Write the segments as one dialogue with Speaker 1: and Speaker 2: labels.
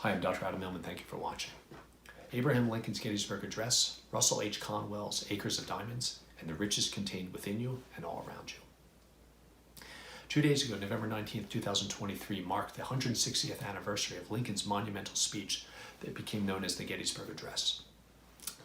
Speaker 1: Hi, I'm Dr. Adam Millman. Thank you for watching. Abraham Lincoln's Gettysburg Address, Russell H. Conwell's Acres of Diamonds, and the riches contained within you and all around you. 2 days ago, November 19th, 2023, marked the 160th anniversary of Lincoln's monumental speech that became known as the Gettysburg Address.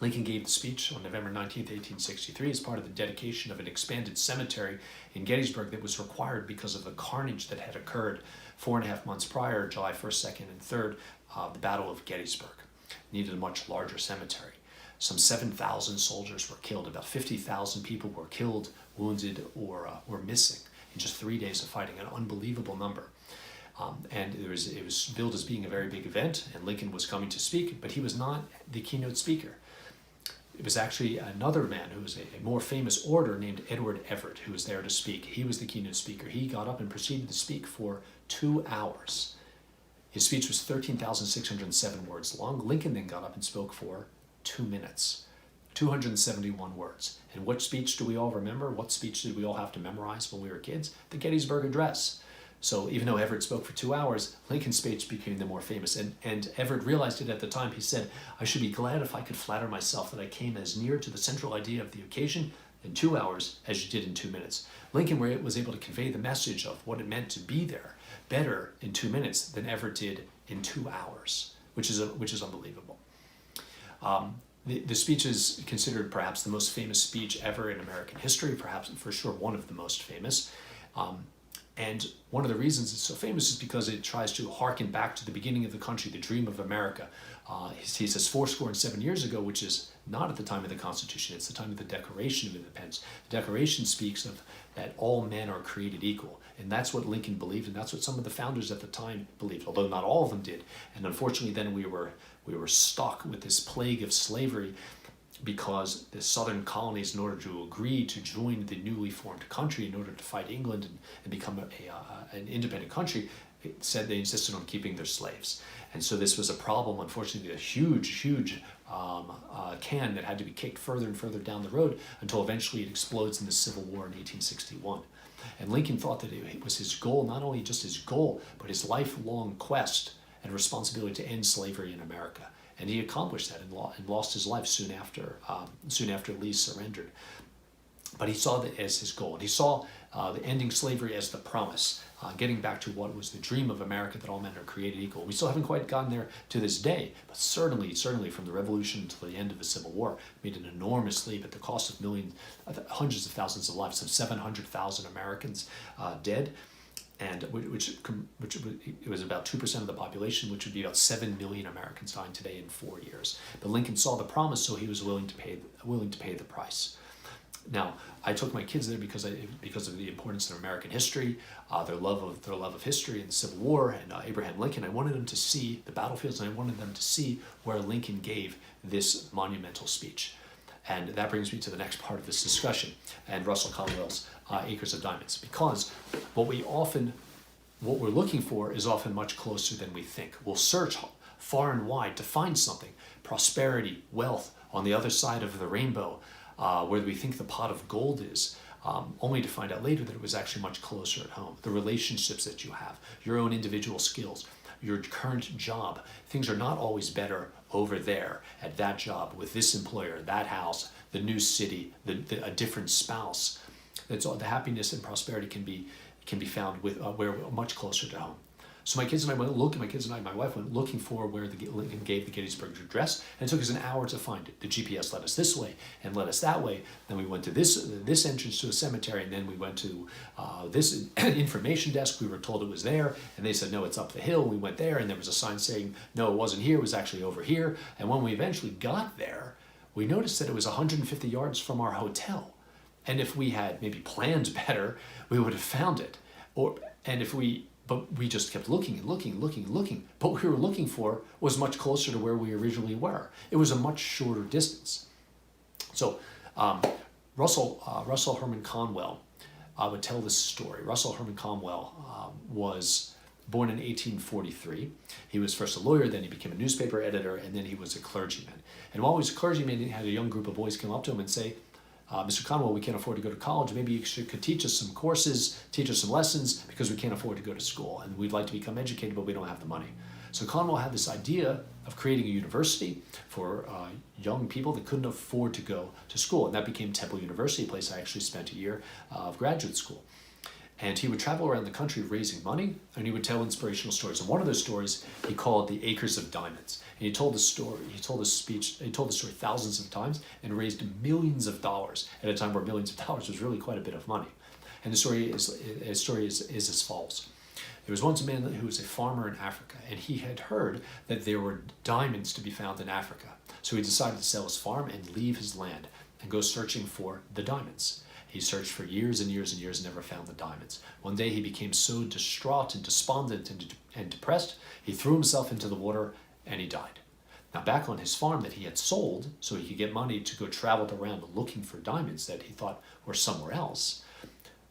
Speaker 1: Lincoln gave the speech on November 19th, 1863 as part of the dedication of an expanded cemetery in Gettysburg that was required because of the carnage that had occurred 4.5 months prior, July 1st, 2nd, and 3rd, the Battle of Gettysburg. Needed a much larger cemetery. Some 7,000 soldiers were killed. About 50,000 people were killed, wounded, or were missing in just 3 days of fighting, an unbelievable number. And it was billed as being a very big event, and Lincoln was coming to speak, but he was not the keynote speaker. It was actually another man who was a more famous orator named Edward Everett who was there to speak. He was the keynote speaker. He got up and proceeded to speak for 2 hours. His speech was 13,607 words long. Lincoln then got up and spoke for 2 minutes, 271 words. And what speech do we all remember? What speech did we all have to memorize when we were kids? The Gettysburg Address. So even though Everett spoke for 2 hours, Lincoln's speech became the more famous. And Everett realized it at the time. He said, "I should be glad if I could flatter myself that I came as near to the central idea of the occasion in 2 hours as you did in 2 minutes." Lincoln was able to convey the message of what it meant to be there better in 2 minutes than Everett did in 2 hours, which is unbelievable. The speech is considered perhaps the most famous speech ever in American history, perhaps for sure one of the most famous. And one of the reasons it's so famous is because it tries to harken back to the beginning of the country, the dream of America. He says 7 years ago, which is not at the time of the Constitution, it's the time of the Declaration of Independence. The Declaration speaks of that all men are created equal. And that's what Lincoln believed, and that's what some of the founders at the time believed, although not all of them did. And unfortunately then we were stuck with this plague of slavery because the southern colonies, in order to agree to join the newly formed country, in order to fight England and become an independent country, it said they insisted on keeping their slaves. And so this was a problem, unfortunately, a huge can that had to be kicked further and further down the road until eventually it explodes in the Civil War in 1861. And Lincoln thought that it was his goal, not only just his goal, but his lifelong quest and responsibility to end slavery in America. And he accomplished that and lost his life soon after Lee surrendered. But he saw that as his goal. And he saw the ending slavery as the promise, getting back to what was the dream of America, that all men are created equal. We still haven't quite gotten there to this day, but certainly from the Revolution until the end of the Civil War, made an enormous leap at the cost of hundreds of thousands of lives, some 700,000 Americans dead. And which it was about 2% of the population, which would be about 7 million Americans dying today in 4 years. But Lincoln saw the promise, so he was willing to pay the price. Now, I took my kids there because of the importance of American history, their love of history and the Civil War and Abraham Lincoln. I wanted them to see the battlefields, and I wanted them to see where Lincoln gave this monumental speech. And that brings me to the next part of this discussion, and Russell Conwell's Acres of Diamonds, because what we're looking for is often much closer than we think. We'll search far and wide to find something, prosperity, wealth on the other side of the rainbow, where we think the pot of gold is, only to find out later that it was actually much closer at home. The relationships that you have, your own individual skills, your current job. Things are not always better over there at that job, with this employer, that house, the new city, a different spouse. That's all. The happiness and prosperity can be found with where much closer to home. So my kids and I, my wife went looking for where Lincoln gave the Gettysburg Address, and it took us an hour to find it. The GPS led us this way and led us that way. Then we went to this entrance to a cemetery, and then we went to this information desk. We were told it was there, and they said, no, it's up the hill. We went there, and there was a sign saying, no, it wasn't here. It was actually over here. And when we eventually got there, we noticed that it was 150 yards from our hotel. And if we had maybe planned better, we would have found it. But we just kept looking and looking. But what we were looking for was much closer to where we originally were. It was a much shorter distance. So Russell Herman Conwell would tell this story. Russell Herman Conwell was born in 1843. He was first a lawyer, then he became a newspaper editor, and then he was a clergyman. And while he was a clergyman, he had a young group of boys come up to him and say, Mr. Conwell, we can't afford to go to college. Maybe you could teach us some courses, teach us some lessons, because we can't afford to go to school. And we'd like to become educated, but we don't have the money. So Conwell had this idea of creating a university for young people that couldn't afford to go to school. And that became Temple University, a place I actually spent a year of graduate school. And he would travel around the country raising money, and he would tell inspirational stories. And one of those stories he called The Acres of Diamonds. And he told the story thousands of times and raised millions of dollars at a time where millions of dollars was really quite a bit of money. And the story is as follows. There was once a man who was a farmer in Africa, and he had heard that there were diamonds to be found in Africa. So he decided to sell his farm and leave his land and go searching for the diamonds. He searched for years and years and years and never found the diamonds. One day he became so distraught and despondent and depressed, he threw himself into the water and he died. Now back on his farm that he had sold so he could get money to go travel around looking for diamonds that he thought were somewhere else,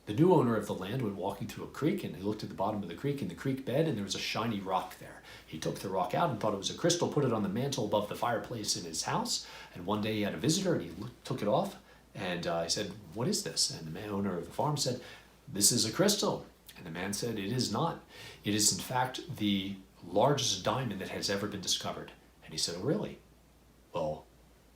Speaker 1: the new owner of the land went walking through a creek, and he looked at the bottom of the creek in the creek bed, and there was a shiny rock there. He took the rock out and thought it was a crystal, put it on the mantle above the fireplace in his house, and one day he had a visitor and he took it off, and he said, "What is this?" And the owner of the farm said, "This is a crystal." And the man said, "It is not. It is in fact the largest diamond that has ever been discovered." And he said, "Oh, really? Well,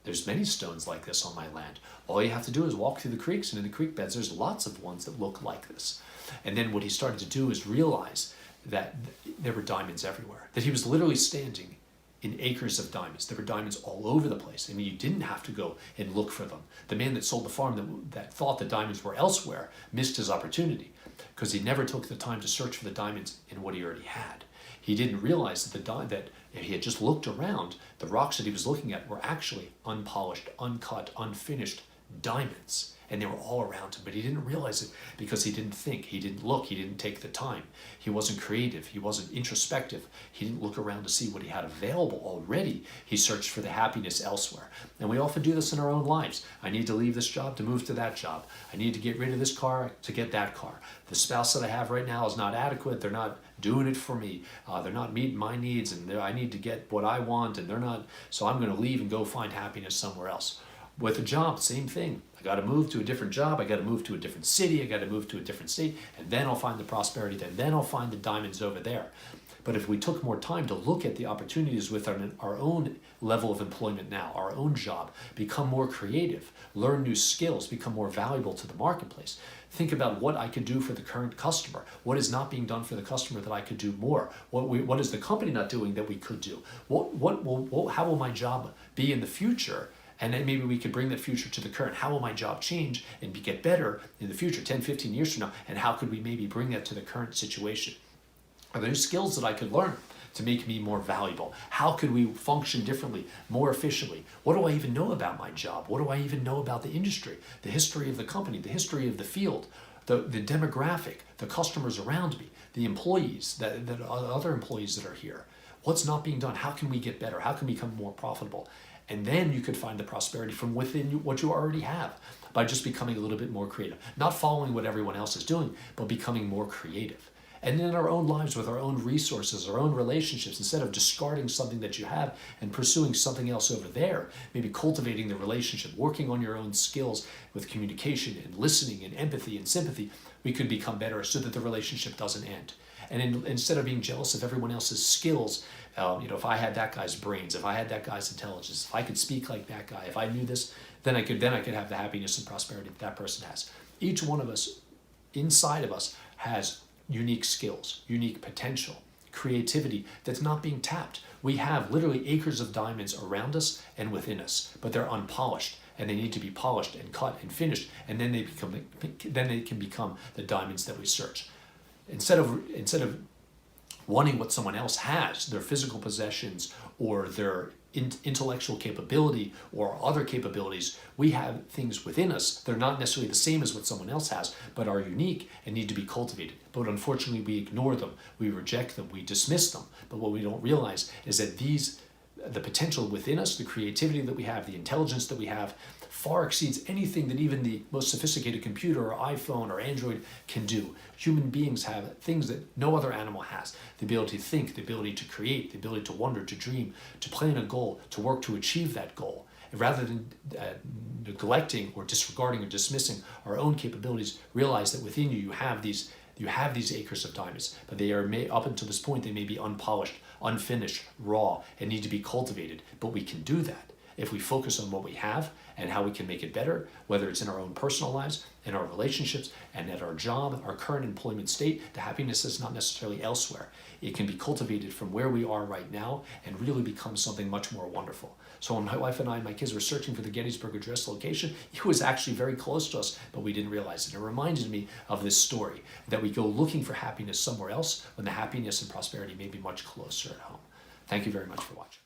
Speaker 1: there's many stones like this on my land. All you have to do is walk through the creeks, and in the creek beds there's lots of ones that look like this." And then what he started to do is realize that there were diamonds everywhere, that he was literally standing in acres of diamonds. There were diamonds all over the place. I mean, you didn't have to go and look for them. The man that sold the farm that thought the diamonds were elsewhere missed his opportunity because he never took the time to search for the diamonds in what he already had. He didn't realize that if he had just looked around, the rocks that he was looking at were actually unpolished, uncut, unfinished diamonds. And they were all around him, but he didn't realize it because he didn't think, he didn't look, he didn't take the time. He wasn't creative, he wasn't introspective. He didn't look around to see what he had available already. He searched for the happiness elsewhere. And we often do this in our own lives. I need to leave this job to move to that job. I need to get rid of this car to get that car. The spouse that I have right now is not adequate. They're not doing it for me. They're not meeting my needs, and I need to get what I want, and they're not. So I'm going to leave and go find happiness somewhere else. With a job, same thing. I got to move to a different job. I got to move to a different city. I got to move to a different state, and then I'll find the prosperity. Then I'll find the diamonds over there. But if we took more time to look at the opportunities with our own level of employment now, our own job, become more creative, learn new skills, become more valuable to the marketplace. Think about what I could do for the current customer. What is not being done for the customer that I could do more? What is the company not doing that we could do? How will my job be in the future? And then maybe we could bring that future to the current. How will my job change and get better in the future, 10, 15 years from now? And how could we maybe bring that to the current situation? Are there skills that I could learn to make me more valuable? How could we function differently, more efficiently? What do I even know about my job? What do I even know about the industry, the history of the company, the history of the field, the demographic, the customers around me, the employees, the other employees that are here? What's not being done? How can we get better? How can we become more profitable? And then you could find the prosperity from within what you already have by just becoming a little bit more creative. Not following what everyone else is doing, but becoming more creative. And in our own lives, with our own resources, our own relationships, instead of discarding something that you have and pursuing something else over there, maybe cultivating the relationship, working on your own skills with communication and listening and empathy and sympathy, we could become better so that the relationship doesn't end. And instead of being jealous of everyone else's skills, if I had that guy's brains, if I had that guy's intelligence, if I could speak like that guy, if I knew this, then I could have the happiness and prosperity that person has. Each one of us, inside of us, has unique skills, unique potential, creativity that's not being tapped. We have literally acres of diamonds around us and within us, but they're unpolished, and they need to be polished and cut and finished, and then they can become the diamonds that we search. Instead of wanting what someone else has, their physical possessions or their intellectual capability or other capabilities, we have things within us that are not necessarily the same as what someone else has, but are unique and need to be cultivated. But unfortunately, we ignore them, we reject them, we dismiss them. But what we don't realize is that the potential within us, the creativity that we have, the intelligence that we have, far exceeds anything that even the most sophisticated computer or iPhone or Android can do. Human beings have things that no other animal has. The ability to think, the ability to create, the ability to wonder, to dream, to plan a goal, to work to achieve that goal. And rather than neglecting or disregarding or dismissing our own capabilities, realize that within you have these You have these acres of diamonds, but they are up until this point, they may be unpolished, unfinished, raw, and need to be cultivated. But we can do that if we focus on what we have and how we can make it better, whether it's in our own personal lives, in our relationships, and at our job, our current employment state. The happiness is not necessarily elsewhere. It can be cultivated from where we are right now and really become something much more wonderful. So when my wife and I and my kids were searching for the Gettysburg Address location, it was actually very close to us, but we didn't realize it. It reminded me of this story, that we go looking for happiness somewhere else when the happiness and prosperity may be much closer at home. Thank you very much for watching.